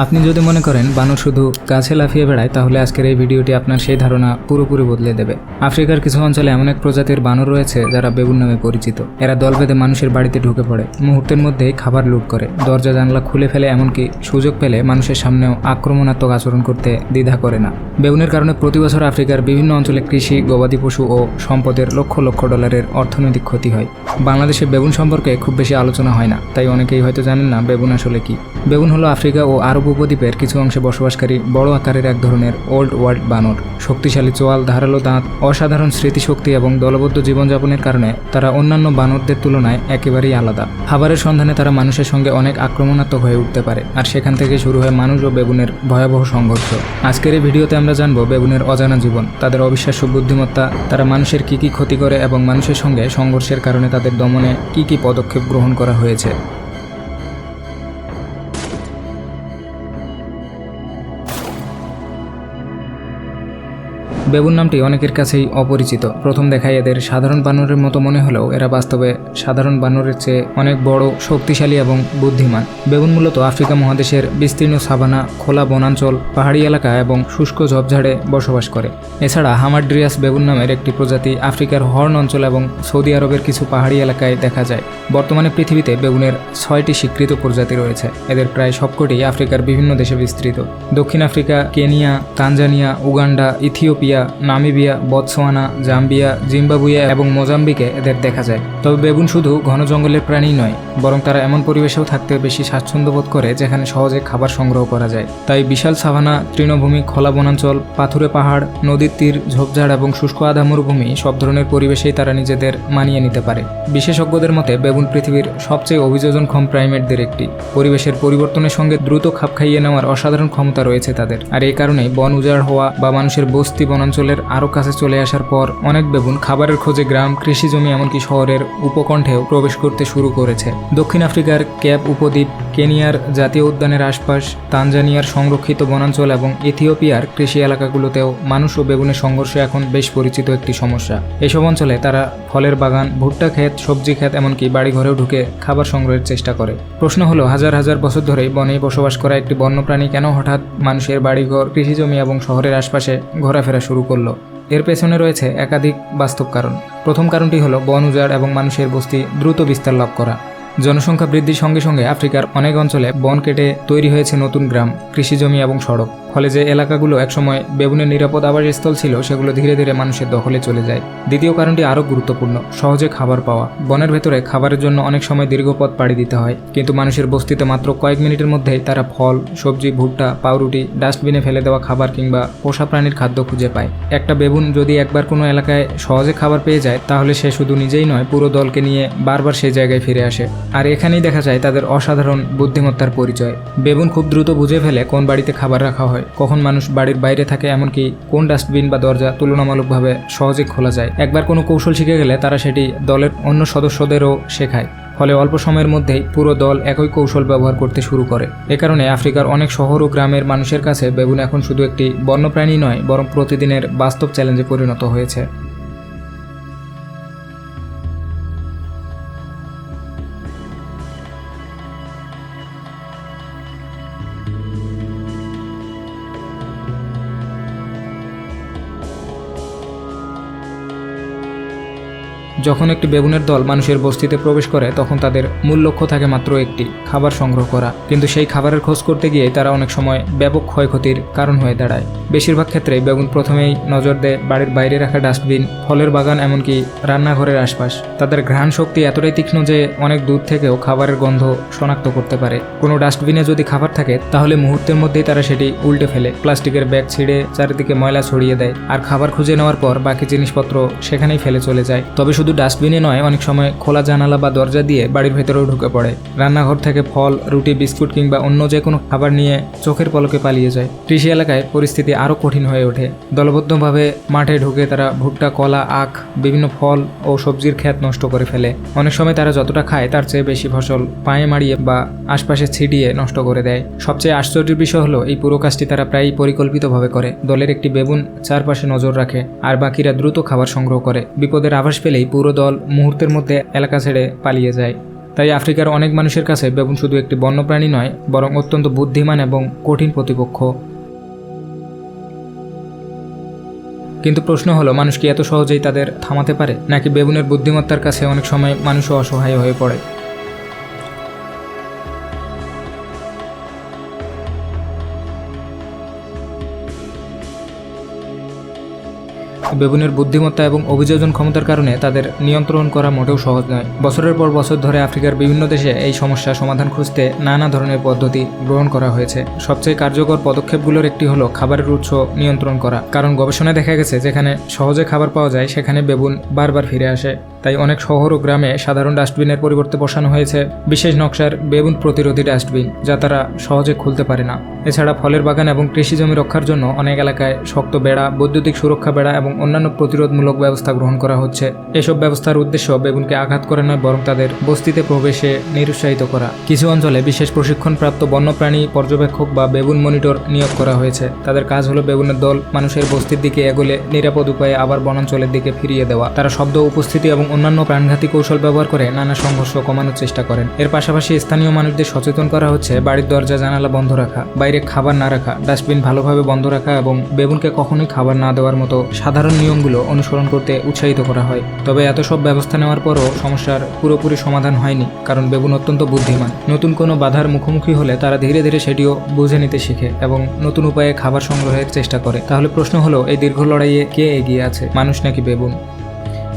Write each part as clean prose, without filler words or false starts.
আপনি যদি মনে করেন বানর শুধু গাছে লাফিয়ে বেড়ায়, তাহলে আজকের এই ভিডিওটি আপনার সেই ধারণা পুরোপুরি বদলে দেবে। আফ্রিকার কিছু অঞ্চলে এমন এক প্রজাতির বানর রয়েছে যারা বেবুন নামে পরিচিত। এরা দল বেঁধে মানুষের বাড়িতে ঢুকে পড়ে, মুহূর্তের মধ্যেই খাবার লুট করে, দরজা জানলা খুলে ফেলে, এমনকি সুযোগ পেলে মানুষের সামনেও আক্রমণাত্মক আচরণ করতে দ্বিধা করে না। বেবুনের কারণে প্রতি বছর আফ্রিকার বিভিন্ন অঞ্চলে কৃষি, গবাদি পশু ও সম্পদের লক্ষ লক্ষ ডলারের অর্থনৈতিক ক্ষতি হয়। বাংলাদেশে বেবুন সম্পর্কে খুব বেশি আলোচনা হয় না, তাই অনেকেই হয়তো জানেন না বেবুন আসলে কি। বেবুন হলো আফ্রিকা ও আরব উপদ্বীপের কিছু অংশে বসবাসকারী বড় আকারের এক ধরনের ওল্ড ওয়ার্ল্ড বানর। শক্তিশালী চোয়াল, ধারালো দাঁত, অসাধারণ স্মৃতিশক্তি এবং দলবদ্ধ জীবনযাপনের কারণে তারা অন্যান্য বানরদের তুলনায় একেবারেই আলাদা। খাবারের সন্ধানে তারা মানুষের সঙ্গে অনেক আক্রমণাত্মক হয়ে উঠতে পারে, আর সেখান থেকে শুরু হয় মানুষ ও বেবুনের ভয়াবহ সংঘর্ষ। আজকের এই ভিডিওতে আমরা জানব বেবুনের অজানা জীবন, তাদের অবিশ্বাস্য বুদ্ধিমত্তা, তারা মানুষের কী কী ক্ষতি করে এবং মানুষের সঙ্গে সংঘর্ষের কারণে তাদের দমনে কী কী পদক্ষেপ গ্রহণ করা হয়েছে। বেবুন নামটি অনেকের কাছেই অপরিচিত। প্রথম দেখায় এদের সাধারণ বানরের মতো মনে হলেও এরা বাস্তবে সাধারণ বানরের চেয়ে অনেক বড়, শক্তিশালী এবং বুদ্ধিমান। বেবুন মূলত আফ্রিকা মহাদেশের বিস্তীর্ণ সাভানা, খোলা বনাঞ্চল, পাহাড়ি এলাকা এবং শুষ্ক ঝোপঝাড়ে বসবাস করে। এছাড়া হামারড্রিয়াস বেবুন নামের একটি প্রজাতি আফ্রিকার হর্ন অঞ্চল এবং সৌদি আরবের কিছু পাহাড়ি এলাকায় দেখা যায়। বর্তমানে পৃথিবীতে বেবুনের 6টি স্বীকৃত প্রজাতি রয়েছে। এদের প্রায় সবকটি আফ্রিকার বিভিন্ন দেশে বিস্তৃত। দক্ষিণ Africa, Kenya, Tanzania, Uganda, Ethiopia, Namibia, Botswana, Zambia, Zimbabwe এবং মোজাম্বিকে এদের দেখা যায়। তবে বেবুন শুধু ঘন জঙ্গলের প্রাণী নয়, বরং তারা এমন পরিবেশেও থাকতে বেশি স্বাচ্ছন্দ্য বোধ করে যেখানে সহজে খাবার সংগ্রহ করা যায়। তাই বিশাল সাভানা, তৃণভূমি, খোলা বনাঞ্চল, পাথুরে পাহাড়, নদীর তীর, ঝোপঝাড় এবং শুষ্ক আধা মরুভূমি সব ধরনের পরিবেশেই তারা নিজেদের মানিয়ে নিতে পারে। বিশেষজ্ঞদের মতে বেবুন পৃথিবীর সবচেয়ে অভিযোজনক্ষম প্রাইমেটদের একটি। পরিবেশের পরিবর্তনের সঙ্গে দ্রুত খাপ খাইয়ে নেওয়ার অসাধারণ ক্ষমতা রয়েছে তাদের। আর এই কারণেই বন উজাড় হওয়া বা মানুষের বস্তি বনাঞ্চলের আরও কাছে চলে আসার পর অনেক বেবুন খাবারের খোঁজে গ্রাম, কৃষিজমি, এমনকি শহরের উপকণ্ঠেও প্রবেশ করতে শুরু করেছে। দক্ষিণ আফ্রিকার ক্যাপ উপদ্বীপ, কেনিয়ার জাতীয় উদ্যানের আশপাশ, তানজানিয়ার সংরক্ষিত বনাঞ্চল এবং ইথিওপিয়ার কৃষি এলাকাগুলোতেও মানুষ ও বেবুনের সংঘর্ষ এখন বেশ পরিচিত একটি সমস্যা। এসব অঞ্চলে তারা ফলের বাগান, ভুট্টা ক্ষেত, সবজি ক্ষেত, এমনকি বাড়িঘরেও ঢুকে খাবার সংগ্রহের চেষ্টা করে। প্রশ্ন হলো, হাজার হাজার বছর ধরেই বনেই বসবাস করা একটি বন্যপ্রাণী কেন হঠাৎ মানুষের বাড়িঘর, কৃষিজমি এবং শহরের আশপাশে ঘোরাফেরা শুরু করলো? এর পেছনে রয়েছে একাধিক বাস্তব কারণ। প্রথম কারণটি হলো বন উজাড় এবং মানুষের বস্তি দ্রুত বিস্তার লাভ করা। জনসংখ্যা বৃদ্ধির সঙ্গে সঙ্গে আফ্রিকার অনেক অঞ্চলে বন কেটে তৈরি হয়েছে নতুন গ্রাম, কৃষিজমি এবং সড়ক। ফলে যে এলাকাগুলো একসময় বেবুনের নিরাপদ আবাসস্থল ছিল, সেগুলো ধীরে ধীরে মানুষের দখলে চলে যায়। দ্বিতীয় কারণটি আরও গুরুত্বপূর্ণ, সহজে খাবার পাওয়া। বনের ভেতরে খাবারের জন্য অনেক সময় দীর্ঘ পথ পাড়ি দিতে হয়, কিন্তু মানুষের বস্তিতে মাত্র কয়েক মিনিটের মধ্যেই তারা ফল, সবজি, ভুট্টা, পাউরুটি, ডাস্টবিনে ফেলে দেওয়া খাবার কিংবা পোষা প্রাণীর খাদ্য খুঁজে পায়। একটা বেবুন যদি একবার কোনো এলাকায় সহজে খাবার পেয়ে যায়, তাহলে সে শুধু নিজেই নয়, পুরো দলকে নিয়ে বারবার সেই জায়গায় ফিরে আসে। আর এখানেই দেখা যায় তাদের অসাধারণ বুদ্ধিমত্তার পরিচয়। বেবুন খুব দ্রুত বুঝে ফেলে কোন বাড়িতে খাবার রাখা হয়, কখন মানুষ বাড়ির বাইরে থাকে, এমনকি কোন ডাস্টবিন বা দরজা তুলনামূলকভাবে সহজে খোলা যায়। একবার কোনো কৌশল শিখে গেলে তারা সেটি দলের অন্য সদস্যদেরও শেখায়। ফলে অল্প সময়ের মধ্যেই পুরো দল একই কৌশল ব্যবহার করতে শুরু করে। এ কারণে আফ্রিকার অনেক শহর ও গ্রামের মানুষের কাছে বেবুন এখন শুধু একটি বন্যপ্রাণী নয়, বরং প্রতিদিনের বাস্তব চ্যালেঞ্জে পরিণত হয়েছে। যখন একটি বেবুনের দল মানুষের বস্তিতে প্রবেশ করে, তখন তাদের মূল লক্ষ্য থাকে মাত্র একটি, খাবার সংগ্রহ করা। কিন্তু সেই খাবারের খোঁজ করতে গিয়ে তারা অনেক সময় ব্যাপক ক্ষয়ক্ষতির কারণ হয়ে দাঁড়ায়। বেশিরভাগ ক্ষেত্রেই বেবুন প্রথমেই নজর দেয় বাড়ির বাইরে রাখা ডাস্টবিন, ফলের বাগান, এমনকি রান্নাঘরের আশপাশ। তাদের ঘ্রাণ শক্তি এতটাই তীক্ষ্ণ যে অনেক দূর থেকেও খাবারের গন্ধ শনাক্ত করতে পারে। কোনো ডাস্টবিনে যদি খাবার থাকে, তাহলে মুহূর্তের মধ্যেই তারা সেটি উল্টে ফেলে, প্লাস্টিকের ব্যাগ ছিঁড়ে চারিদিকে ময়লা ছড়িয়ে দেয়, আর খাবার খুঁজে নেওয়ার পর বাকি জিনিসপত্র সেখানেই ফেলে চলে যায়। তবে শুধু ডাস্টবিনে নয়, অনেক সময় খোলা জানালা বা দরজা দিয়ে বাড়ির ভেতরেও ঢুকে পড়ে। রান্নাঘর থেকে ফল, রুটি, বিস্কুট কিংবা অন্য যে কোনো খাবার নিয়ে চোখের পলকে পালিয়ে যায়। কৃষি এলাকায় পরিস্থিতি আরও কঠিন হয়ে ওঠে। দলবদ্ধভাবে মাঠে ঢুকে তারা ভুট্টা, কলা, আখ, বিভিন্ন ফল ও সবজির ক্ষেত নষ্ট করে ফেলে। অনেক সময় তারা যতটা খায় তার চেয়ে বেশি ফসল পায়ে মারিয়ে বা আশপাশে ছিটিয়ে নষ্ট করে দেয়। সবচেয়ে আশ্চর্যের বিষয় হলো, এই পুরো কাজটি তারা প্রায়ই পরিকল্পিতভাবে করে। দলের একটি বেবুন চারপাশে নজর রাখে, আর বাকিরা দ্রুত খাবার সংগ্রহ করে। বিপদের আভাস পেলেই পুরো দল মুহূর্তের মধ্যে এলাকা ছেড়ে পালিয়ে যায়। তাই আফ্রিকার অনেক মানুষের কাছে বেবুন শুধু একটি বন্যপ্রাণী নয়, বরং অত্যন্ত বুদ্ধিমান এবং কঠিন প্রতিপক্ষ। কিন্তু প্রশ্ন হলো, মানুষ কি এত সহজেই তাদের থামাতে পারে, নাকি বেবুনের বুদ্ধিমত্তার কাছে অনেক সময় মানুষও অসহায় হয়ে পড়ে? বেবুনের বুদ্ধিমত্তা এবং অভিযোজন ক্ষমতার কারণে তাদের নিয়ন্ত্রণ করা মোটেও সহজ নয়। বছরের পর বছর ধরে আফ্রিকার বিভিন্ন দেশে এই সমস্যার সমাধান খুঁজতে নানা ধরনের পদ্ধতি গ্রহণ করা হয়েছে। সবচেয়ে কার্যকর পদক্ষেপগুলোর একটি হলো খাবারের উৎস নিয়ন্ত্রণ করা। কারণ গবেষণায় দেখা গেছে, যেখানে সহজে খাবার পাওয়া যায় সেখানে বেবুন বারবার ফিরে আসে। তাই অনেক শহর ও গ্রামে সাধারণ ডাস্টবিনের পরিবর্তে বসানো হয়েছে বিশেষ নকশার বেবুন প্রতিরোধী ডাস্টবিন, যা তারা সহজে খুলতে পারে না। এছাড়া ফলের বাগান এবং কৃষি জমি রক্ষার জন্য অনেক এলাকায় শক্ত বেড়া, বৈদ্যুতিক সুরক্ষা বেড়া এবং অন্যান্য প্রতিরোধমূলক ব্যবস্থা গ্রহণ করা হচ্ছে। এসব ব্যবস্থার উদ্দেশ্য বেবুনকে আঘাত করা নয়, বরং তাদের বস্তিতে প্রবেশে নিরুৎসাহিত করা। কিছু অঞ্চলে বিশেষ প্রশিক্ষণপ্রাপ্ত বন্যপ্রাণী পর্যবেক্ষক বা বেবুন মনিটর নিয়োগ করা হয়েছে। তাদের কাজ হলো বেবুনের দল মানুষের বস্তির দিকে এগোলে নিরাপদ উপায়ে আবার বনাঞ্চলের দিকে ফিরিয়ে দেওয়া। তারা শব্দ, উপস্থিতি এবং অন্যান্য প্রাণঘাতী কৌশল ব্যবহার করে নানা সংঘর্ষ কমানোর চেষ্টা করেন। এর পাশাপাশি স্থানীয় মানুষদের সচেতন করা হচ্ছে বাড়ির দরজা জানালা বন্ধ রাখা, বাইরে খাবার না রাখা, ডাস্টবিন ভালোভাবে বন্ধ রাখা এবং বেবুনকে কখনোই খাবার না দেওয়ার মতো সাধারণ নিয়মগুলো অনুসরণ করতে উৎসাহিত করা হয়। তবে এত সব ব্যবস্থা নেওয়ার পরও সমস্যার পুরোপুরি সমাধান হয়নি, কারণ বেবুন অত্যন্ত বুদ্ধিমান। নতুন কোনো বাধার মুখোমুখি হলে তারা ধীরে ধীরে সেটিও বুঝে নিতে শিখে এবং নতুন উপায়ে খাবার সংগ্রহের চেষ্টা করে। তাহলে প্রশ্ন হলো, এই দীর্ঘ লড়াইয়ে কে এগিয়ে আছে, মানুষ নাকি বেবুন?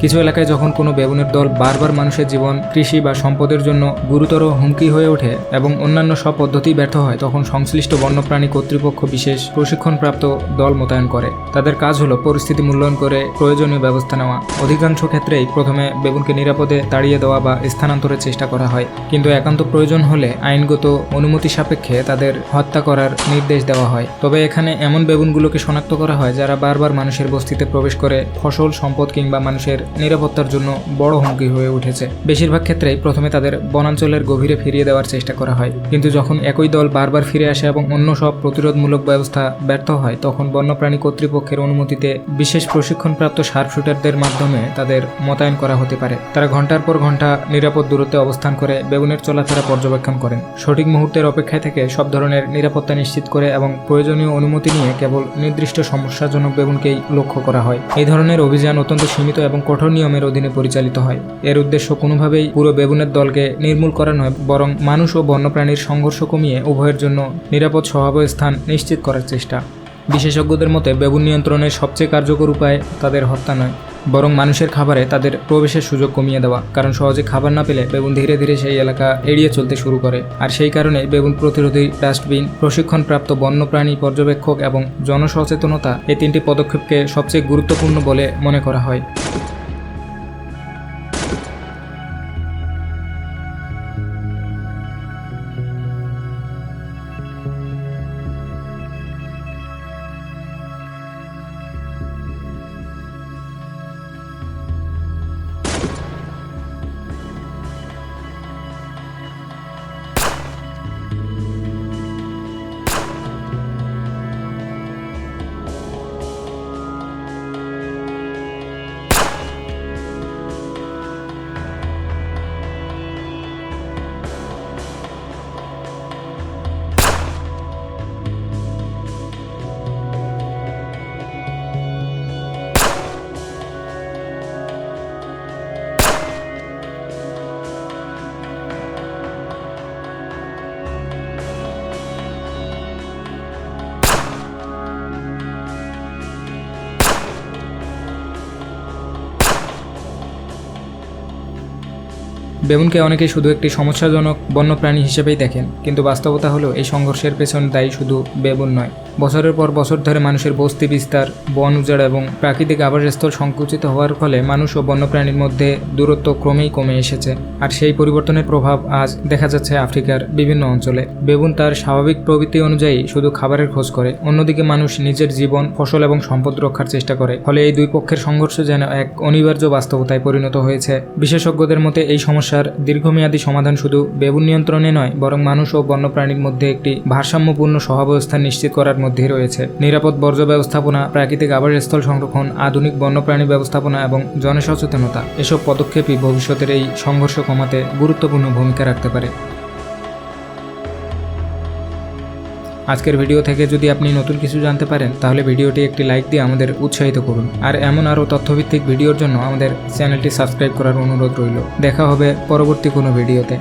কিছু এলাকায় যখন কোনো বেবুনের দল বারবার মানুষের জীবন, কৃষি বা সম্পদের জন্য গুরুতর হুমকি হয়ে ওঠে এবং অন্যান্য সব পদ্ধতি ব্যর্থ হয়, তখন সংশ্লিষ্ট বন্যপ্রাণী কর্তৃপক্ষ বিশেষ প্রশিক্ষণপ্রাপ্ত দল মোতায়েন করে। তাদের কাজ হলো পরিস্থিতি মূল্যায়ন করে প্রয়োজনীয় ব্যবস্থা নেওয়া। অধিকাংশ ক্ষেত্রেই প্রথমে বেবুনকে নিরাপদে তাড়িয়ে দেওয়া বা স্থানান্তরের চেষ্টা করা হয়, কিন্তু একান্ত প্রয়োজন হলে আইনগত অনুমতি সাপেক্ষে তাদের হত্যা করার নির্দেশ দেওয়া হয়। তবে এখানে এমন বেবুনগুলোকে শনাক্ত করা হয় যারা বারবার মানুষের বস্তিতে প্রবেশ করে ফসল, সম্পদ কিংবা মানুষের নিরাপত্তার জন্য বড় হুমকি হয়ে উঠেছে। বেশিরভাগ ক্ষেত্রেই প্রথমে তাদের বনাঞ্চলের গভীরে ফিরিয়ে দেওয়ার চেষ্টা করা হয়, কিন্তু যখন একই দল বারবার ফিরে আসে এবং অন্য সব প্রতিরোধমূলক ব্যবস্থা ব্যর্থ হয়, তখন বন্যপ্রাণী কর্তৃপক্ষের অনুমতিতে বিশেষ প্রশিক্ষণপ্রাপ্ত শার্পশুটারদের মাধ্যমে তাদের মোতায়েন করা হতে পারে। তারা ঘন্টার পর ঘন্টা নিরাপদ দূরত্বে অবস্থান করে বেবুনের চলাফেরা পর্যবেক্ষণ করেন, সঠিক মুহূর্তের অপেক্ষায় থেকে সব ধরনের নিরাপত্তা নিশ্চিত করে এবং প্রয়োজনীয় অনুমতি নিয়ে কেবল নির্দিষ্ট সমস্যাজনক বেবুনকেই লক্ষ্য করা হয়। এই ধরনের অভিযান অত্যন্ত সীমিত এবং কঠোর নিয়মের অধীনে পরিচালিত হয়। এর উদ্দেশ্য কোনোভাবেই পুরো বেবুনের দলকে নির্মূল করা নয়, বরং মানুষ ও বন্যপ্রাণীর সংঘর্ষ কমিয়ে উভয়ের জন্য নিরাপদ স্বভাবস্থান নিশ্চিত করার চেষ্টা। বিশেষজ্ঞদের মতে বেবুন নিয়ন্ত্রণের সবচেয়ে কার্যকর উপায় তাদের হত্যা নয়, বরং মানুষের খাবারে তাদের প্রবেশের সুযোগ কমিয়ে দেওয়া। কারণ সহজে খাবার না পেলে বেবুন ধীরে ধীরে সেই এলাকা এড়িয়ে চলতে শুরু করে। আর সেই কারণে বেবুন প্রতিরোধী ডাস্টবিন, প্রশিক্ষণপ্রাপ্ত বন্যপ্রাণী পর্যবেক্ষক এবং জনসচেতনতা, এই তিনটি পদক্ষেপকে সবচেয়ে গুরুত্বপূর্ণ বলে মনে করা হয়। বেবুনকে অনেকেই শুধু একটি সমস্যাজনক বন্যপ্রাণী হিসেবেই দেখেন, কিন্তু বাস্তবতা হলো এই সংঘর্ষের পেছনে দায়ী শুধু বেবুন নয়। বছরের পর বছর ধরে মানুষের বস্তি বিস্তার, বন উজাড় এবং প্রাকৃতিক আবাসস্থল সংকুচিত হওয়ার ফলে মানুষ ও বন্যপ্রাণীর মধ্যে দূরত্ব ক্রমেই কমে এসেছে। আর সেই পরিবর্তনের প্রভাব আজ দেখা যাচ্ছে আফ্রিকার বিভিন্ন অঞ্চলে। বেবুন তার স্বাভাবিক প্রবৃত্তি অনুযায়ী শুধু খাবারের খোঁজ করে, অন্যদিকে মানুষ নিজের জীবন, ফসল এবং সম্পদ রক্ষার চেষ্টা করে। ফলে এই দুই পক্ষের সংঘর্ষ যেন এক অনিবার্য বাস্তবতায় পরিণত হয়েছে। বিশেষজ্ঞদের মতে এই সমস্যার সমস্যার দীর্ঘমেয়াদী সমাধান শুধু বেবুন নিয়ন্ত্রণে নয়, বরং মানুষ ও বন্যপ্রাণীর মধ্যে একটি ভারসাম্যপূর্ণ সহাবস্থান নিশ্চিত করার মধ্যেই রয়েছে। নিরাপদ বর্জ্য ব্যবস্থাপনা, প্রাকৃতিক আবাসস্থল সংরক্ষণ, আধুনিক বন্যপ্রাণী ব্যবস্থাপনা এবং জনসচেতনতা, এসব পদক্ষেপই ভবিষ্যতের এই সংঘর্ষ কমাতে গুরুত্বপূর্ণ ভূমিকা রাখতে পারে। আজকের ভিডিও থেকে যদি আপনি নতুন কিছু জানতে পারেন, তাহলে ভিডিওটি একটি লাইক দিয়ে আমাদের উৎসাহিত করুন। আর এমন আরও তথ্যভিত্তিক ভিডিওর জন্য আমাদের চ্যানেলটি সাবস্ক্রাইব করার অনুরোধ রইল। দেখা হবে পরবর্তী কোনো ভিডিওতে।